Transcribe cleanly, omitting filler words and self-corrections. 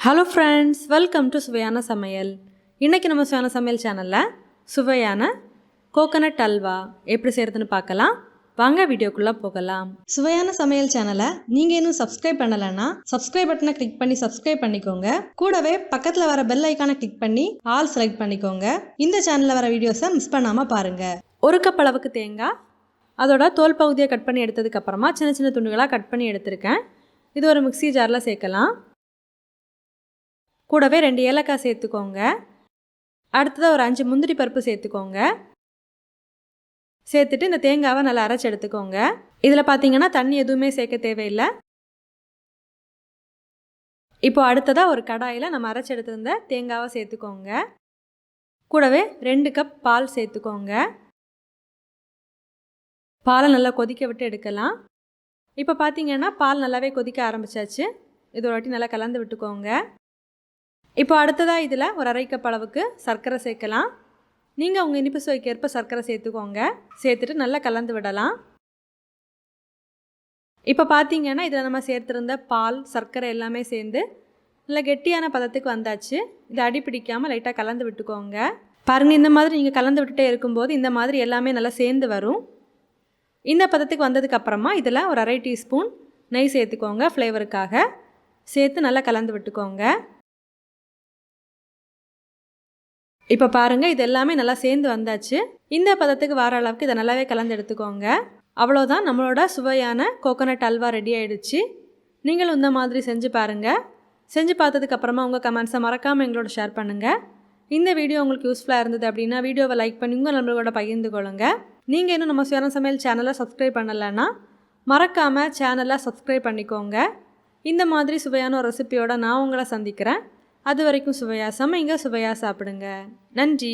Hello friends, welcome to Suvaiyana Samayal. இன்னைக்கு நம்ம சுவையான சமையல் சேனல்ல சுவையான கோகனட் அல்வா எப்படி செய்யறதுன்னு பார்க்கலாம். வாங்க வீடியோக்குள்ள போகலாம். சுவையான சமையல் சேனலை நீங்க இன்னும் சப்ஸ்கிரைப் பண்ணலன்னா சப்ஸ்கிரைப் பட்டனை கிளிக் பண்ணி சப்ஸ்கிரைப் பண்ணிக்கோங்க. கூடவே பக்கத்துல வர பெல் ஐகானை கிளிக் பண்ணி ஆல் செலக்ட் பண்ணிக்கோங்க. இந்த சேனல்ல வர வீடியோஸை மிஸ் பண்ணாம பாருங்க. ஒரு கப் அளவுக்கு தேங்காய், அதோட தோல் பகுதியை கட் பண்ணி எடுத்ததுக்கு அப்புறமா சின்ன சின்ன துண்டுகளாக கட் பண்ணி எடுத்திருக்கேன். இது ஒரு மிக்ஸி ஜாரில் சேர்க்கலாம். கூடவே 2 ஏலக்காய் சேர்த்துக்கோங்க. அடுத்ததாக ஒரு 5 முந்திரி பருப்பு சேர்த்துக்கோங்க. சேர்த்துட்டு இந்த தேங்காவை நல்லா அரைச்சி எடுத்துக்கோங்க. இதில் பார்த்தீங்கன்னா தண்ணி எதுவுமே சேர்க்க தேவையில்லை. இப்போ அடுத்ததாக ஒரு கடாயில் நம்ம அரைச்சி எடுத்திருந்த தேங்காவை சேர்த்துக்கோங்க. கூடவே 2 கப் பால் சேர்த்துக்கோங்க. பாலை நல்லா கொதிக்க விட்டு எடுக்கலாம். இப்போ பார்த்தீங்கன்னா பால் நல்லாவே கொதிக்க ஆரம்பிச்சாச்சு. இது ஒரு வாட்டி நல்லா கலந்து விட்டுக்கோங்க. இப்போ அடுத்ததாக இதில் ஒரு 1/2 கப் அளவுக்கு சர்க்கரை சேர்க்கலாம். நீங்கள் உங்கள் இனிப்பு சுவைக்கேற்ப சர்க்கரை சேர்த்துக்கோங்க. சேர்த்துட்டு நல்லா கலந்து விடலாம். இப்போ பார்த்தீங்கன்னா இதில் நம்ம சேர்த்துருந்த பால், சர்க்கரை எல்லாமே சேர்ந்து நல்லா கெட்டியான பதத்துக்கு வந்தாச்சு. இதை அடி பிடிக்காமல் லைட்டாக கலந்து விட்டுக்கோங்க. பாருங்கள், இந்த மாதிரி நீங்கள் கலந்து விட்டுட்டே இருக்கும்போது இந்த மாதிரி எல்லாமே நல்லா சேர்ந்து வரும். இந்த பதத்துக்கு வந்ததுக்கப்புறமா இதில் ஒரு 1/2 டீஸ்பூன் நெய் சேர்த்துக்கோங்க. ஃப்ளேவருக்காக சேர்த்து நல்லா கலந்து விட்டுக்கோங்க. இப்போ பாருங்கள், இது எல்லாமே நல்லா சேர்ந்து வந்தாச்சு. இந்த பதத்துக்கு வர அளவுக்கு இதை நல்லாவே கலந்து எடுத்துக்கோங்க. அவ்வளோதான், நம்மளோட சுவையான கோகனட் அல்வா ரெடி ஆகிடுச்சு. நீங்களும் இந்த மாதிரி செஞ்சு பாருங்கள். செஞ்சு பார்த்ததுக்கப்புறமா உங்கள் கமெண்ட்ஸை மறக்காமல் எங்களோட ஷேர் பண்ணுங்கள். இந்த வீடியோ உங்களுக்கு யூஸ்ஃபுல்லாக இருந்தது அப்படின்னா வீடியோவை லைக் பண்ணி உங்கள் நம்மளோட பகிர்ந்து கொள்ளுங்க. நீங்கள் இன்னும் நம்ம சுவையான சமையல் சேனலை சப்ஸ்கிரைப் பண்ணலைன்னா மறக்காமல் சேனலை சப்ஸ்கிரைப் பண்ணிக்கோங்க. இந்த மாதிரி சுவையான ஒரு ரெசிபியோடு நான் உங்களை சந்திக்கிறேன். அது வரைக்கும் சுவையாக சமைங்க, சுவையாக சாப்பிடுங்க. நன்றி.